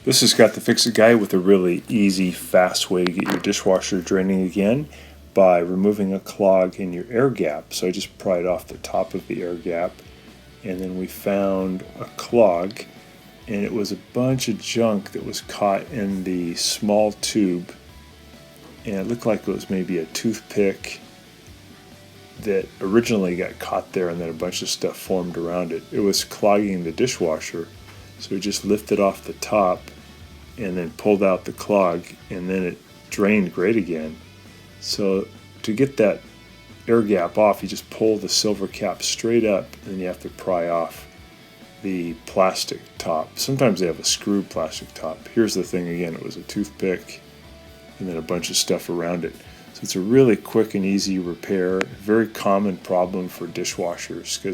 This is Got the Fix It Guy with a really easy, fast way to get your dishwasher draining again by removing a clog in your air gap. So I just pried off the top of the air gap, and then we found a clog, and it was a bunch of junk that was caught in the small tube, and it looked like it was maybe a toothpick that originally got caught there, and then a bunch of stuff formed around it. It was clogging the dishwasher, so we just lifted off the top and then pulled out the clog, and then it drained great again. So to get that air gap off, you just pull the silver cap straight up, and then you have to pry off the plastic top. Sometimes they have a screw plastic top. Here's the thing again, it was a toothpick and then a bunch of stuff around it. So it's a really quick and easy repair, very common problem for dishwashers because